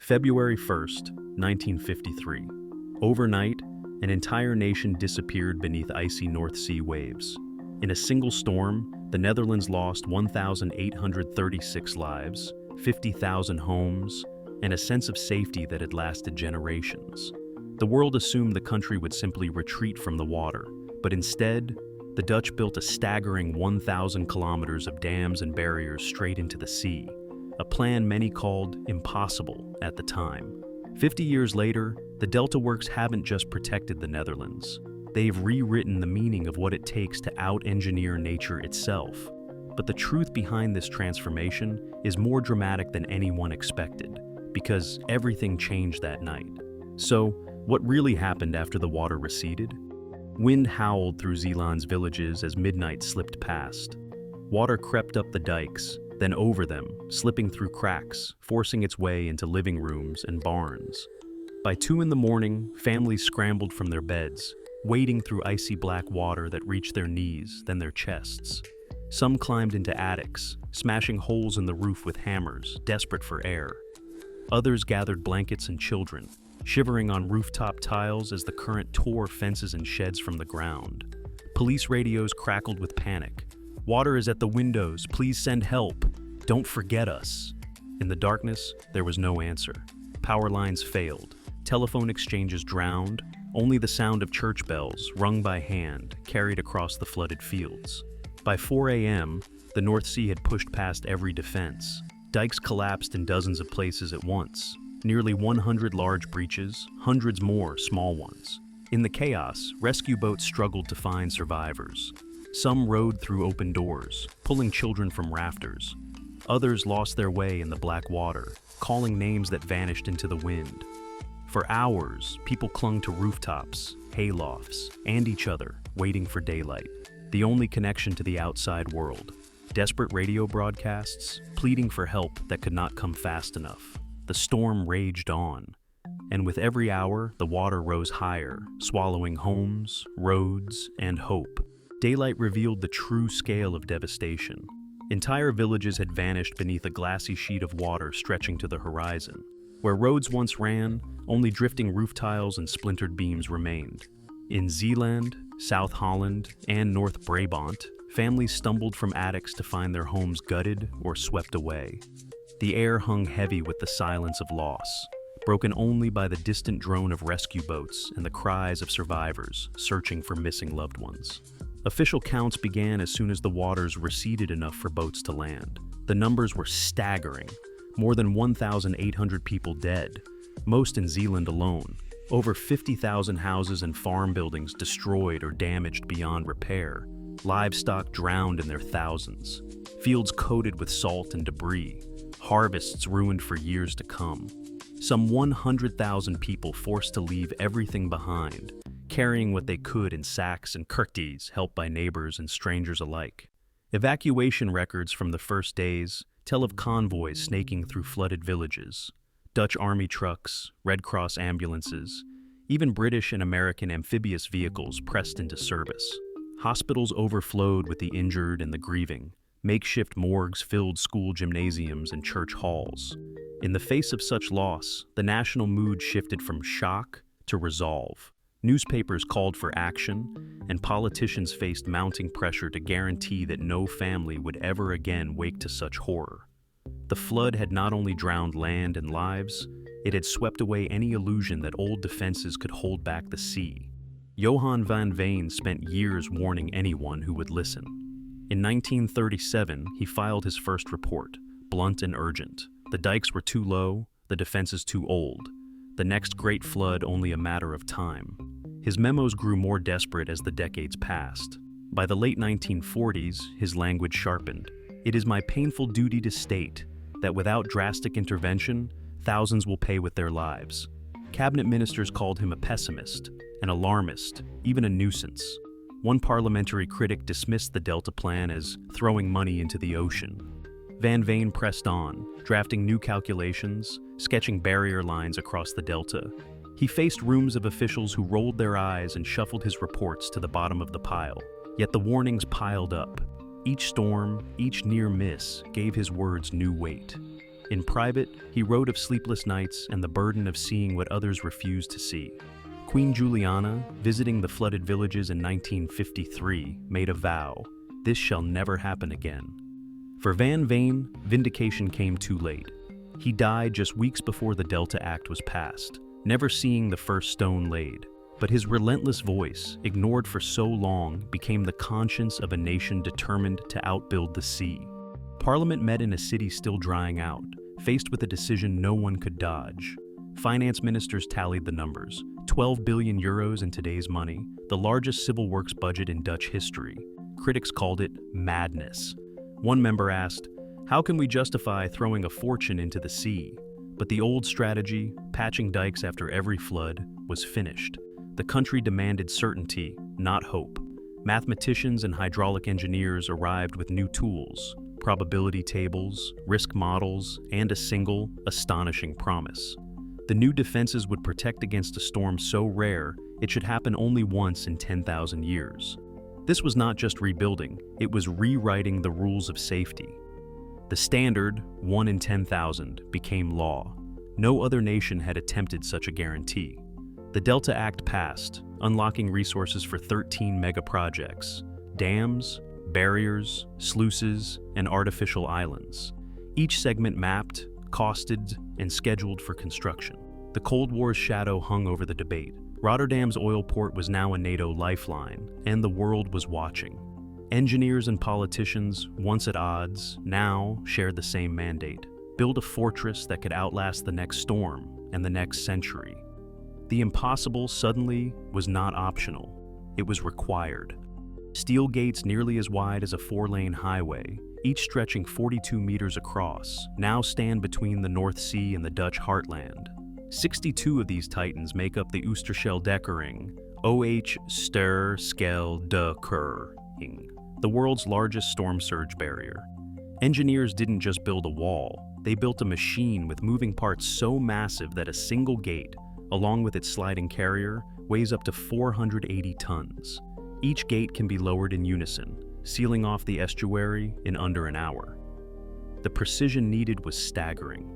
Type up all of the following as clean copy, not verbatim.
February 1st, 1953. Overnight, an entire nation disappeared beneath icy North Sea waves. In a single storm, the Netherlands lost 1,836 lives, 50,000 homes, and a sense of safety that had lasted generations. The world assumed the country would simply retreat from the water, but instead, the Dutch built a staggering 1,000 kilometers of dams and barriers straight into the sea, a plan many called impossible at the time. 50 years later, the Delta Works haven't just protected the Netherlands. They've rewritten the meaning of what it takes to out-engineer nature itself. But the truth behind this transformation is more dramatic than anyone expected, because everything changed that night. So, what really happened after the water receded? Wind howled through Zeeland's villages as midnight slipped past. Water crept up the dikes, then over them, slipping through cracks, forcing its way into living rooms and barns. By 2 a.m, families scrambled from their beds, wading through icy black water that reached their knees, then their chests. Some climbed into attics, smashing holes in the roof with hammers, desperate for air. Others gathered blankets and children, shivering on rooftop tiles as the current tore fences and sheds from the ground. Police radios crackled with panic. "Water is at the windows, please send help. Don't forget us." In the darkness, there was no answer. Power lines failed, telephone exchanges drowned, only the sound of church bells, rung by hand, carried across the flooded fields. By 4 a.m., the North Sea had pushed past every defense. Dikes collapsed in dozens of places at once. Nearly 100 large breaches, hundreds more small ones. In the chaos, rescue boats struggled to find survivors. Some rode through open doors, pulling children from rafters. Others lost their way in the black water, calling names that vanished into the wind. For hours, people clung to rooftops, haylofts, and each other, waiting for daylight, the only connection to the outside world. Desperate radio broadcasts, pleading for help that could not come fast enough. The storm raged on, and with every hour, the water rose higher, swallowing homes, roads, and hope. Daylight revealed the true scale of devastation. Entire villages had vanished beneath a glassy sheet of water stretching to the horizon. Where roads once ran, only drifting roof tiles and splintered beams remained. In Zeeland, South Holland, and North Brabant, families stumbled from attics to find their homes gutted or swept away. The air hung heavy with the silence of loss, broken only by the distant drone of rescue boats and the cries of survivors searching for missing loved ones. Official counts began as soon as the waters receded enough for boats to land. The numbers were staggering. More than 1,800 people dead, most in Zeeland alone. Over 50,000 houses and farm buildings destroyed or damaged beyond repair. Livestock drowned in their thousands. Fields coated with salt and debris. Harvests ruined for years to come. Some 100,000 people forced to leave everything behind, carrying what they could in sacks and kurties, helped by neighbors and strangers alike. Evacuation records from the first days tell of convoys snaking through flooded villages, Dutch army trucks, Red Cross ambulances, even British and American amphibious vehicles pressed into service. Hospitals overflowed with the injured and the grieving. Makeshift morgues filled school gymnasiums and church halls. In the face of such loss, the national mood shifted from shock to resolve. Newspapers called for action, and politicians faced mounting pressure to guarantee that no family would ever again wake to such horror. The flood had not only drowned land and lives, it had swept away any illusion that old defenses could hold back the sea. Johan van Veen spent years warning anyone who would listen. In 1937, he filed his first report, blunt and urgent. The dikes were too low, the defenses too old. The next great flood only a matter of time. His memos grew more desperate as the decades passed. By the late 1940s, his language sharpened. "It is my painful duty to state that without drastic intervention, thousands will pay with their lives." Cabinet ministers called him a pessimist, an alarmist, even a nuisance. One parliamentary critic dismissed the Delta Plan as throwing money into the ocean. Van Veen pressed on, drafting new calculations, sketching barrier lines across the Delta. He faced rooms of officials who rolled their eyes and shuffled his reports to the bottom of the pile. Yet the warnings piled up. Each storm, each near miss, gave his words new weight. In private, he wrote of sleepless nights and the burden of seeing what others refused to see. Queen Juliana, visiting the flooded villages in 1953, made a vow: "This shall never happen again." For Van Veen, vindication came too late. He died just weeks before the Delta Act was passed, never seeing the first stone laid. But his relentless voice, ignored for so long, became the conscience of a nation determined to outbuild the sea. Parliament met in a city still drying out, faced with a decision no one could dodge. Finance ministers tallied the numbers: 12 billion euros in today's money, the largest civil works budget in Dutch history. Critics called it madness. One member asked, "How can we justify throwing a fortune into the sea?" But the old strategy, patching dikes after every flood, was finished. The country demanded certainty, not hope. Mathematicians and hydraulic engineers arrived with new tools: probability tables, risk models, and a single, astonishing promise. The new defenses would protect against a storm so rare it should happen only once in 10,000 years. This was not just rebuilding, it was rewriting the rules of safety. The standard, 1 in 10,000, became law. No other nation had attempted such a guarantee. The Delta Act passed, unlocking resources for 13 mega projects: dams, barriers, sluices, and artificial islands. Each segment mapped, costed, and scheduled for construction. The Cold War's shadow hung over the debate. Rotterdam's oil port was now a NATO lifeline, and the world was watching. Engineers and politicians, once at odds, now shared the same mandate: build a fortress that could outlast the next storm and the next century. The impossible suddenly was not optional. It was required. Steel gates nearly as wide as a 4-lane highway, each stretching 42 meters across, now stand between the North Sea and the Dutch heartland. 62 of these titans make up the Oosterscheldekering, OH Sterscheldekering, the world's largest storm surge barrier. Engineers didn't just build a wall, they built a machine with moving parts so massive that a single gate, along with its sliding carrier, weighs up to 480 tons. Each gate can be lowered in unison, sealing off the estuary in under an hour. The precision needed was staggering.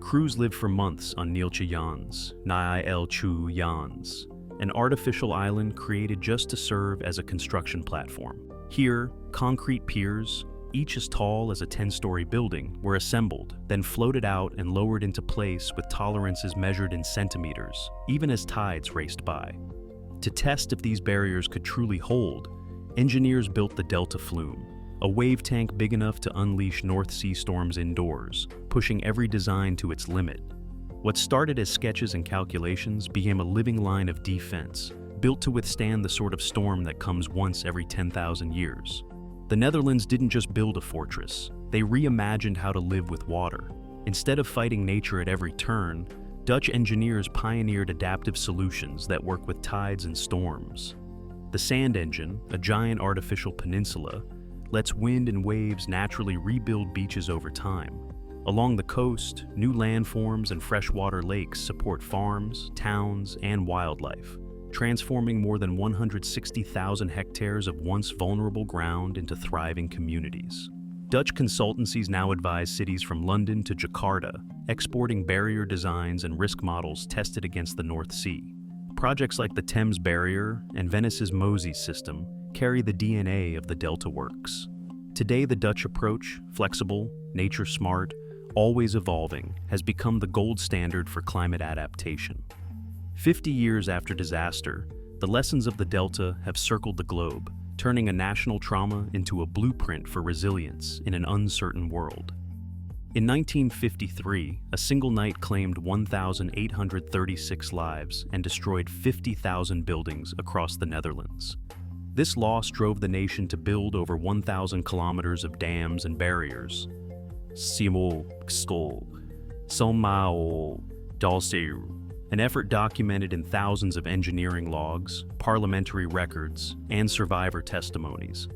Crews lived for months on Neeltje Jans, Nijltje Jans, an artificial island created just to serve as a construction platform. Here, concrete piers, each as tall as a 10-story building, were assembled, then floated out and lowered into place with tolerances measured in centimeters, even as tides raced by. To test if these barriers could truly hold, engineers built the Delta Flume, a wave tank big enough to unleash North Sea storms indoors, pushing every design to its limit. What started as sketches and calculations became a living line of defense, built to withstand the sort of storm that comes once every 10,000 years. The Netherlands didn't just build a fortress, they reimagined how to live with water. Instead of fighting nature at every turn, Dutch engineers pioneered adaptive solutions that work with tides and storms. The sand engine, a giant artificial peninsula, lets wind and waves naturally rebuild beaches over time. Along the coast, new landforms and freshwater lakes support farms, towns, and wildlife, transforming more than 160,000 hectares of once vulnerable ground into thriving communities. Dutch consultancies now advise cities from London to Jakarta, exporting barrier designs and risk models tested against the North Sea. Projects like the Thames Barrier and Venice's Mosey system carry the DNA of the Delta Works. Today, the Dutch approach, flexible, nature-smart, always evolving, has become the gold standard for climate adaptation. 50 years after disaster, the lessons of the Delta have circled the globe, turning a national trauma into a blueprint for resilience in an uncertain world. In 1953, a single night claimed 1,836 lives and destroyed 50,000 buildings across the Netherlands. This loss drove the nation to build over 1,000 kilometers of dams and barriers. An effort documented in thousands of engineering logs, parliamentary records, and survivor testimonies.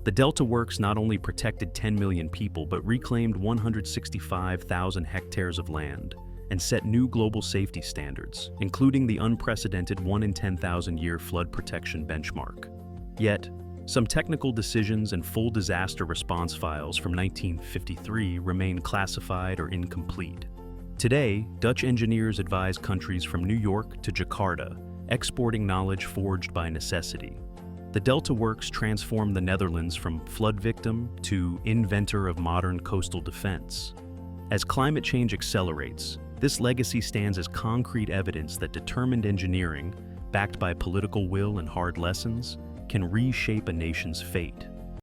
The Delta Works not only protected 10 million people but reclaimed 165,000 hectares of land and set new global safety standards, including the unprecedented 1 in 10,000 year flood protection benchmark. Yet, Some technical decisions and full disaster response files from 1953 remain classified or incomplete. Today, Dutch engineers advise countries from New York to Jakarta, exporting knowledge forged by necessity. The Delta Works transformed the Netherlands from flood victim to inventor of modern coastal defense. As climate change accelerates, this legacy stands as concrete evidence that determined engineering, backed by political will and hard lessons, can reshape a nation's fate.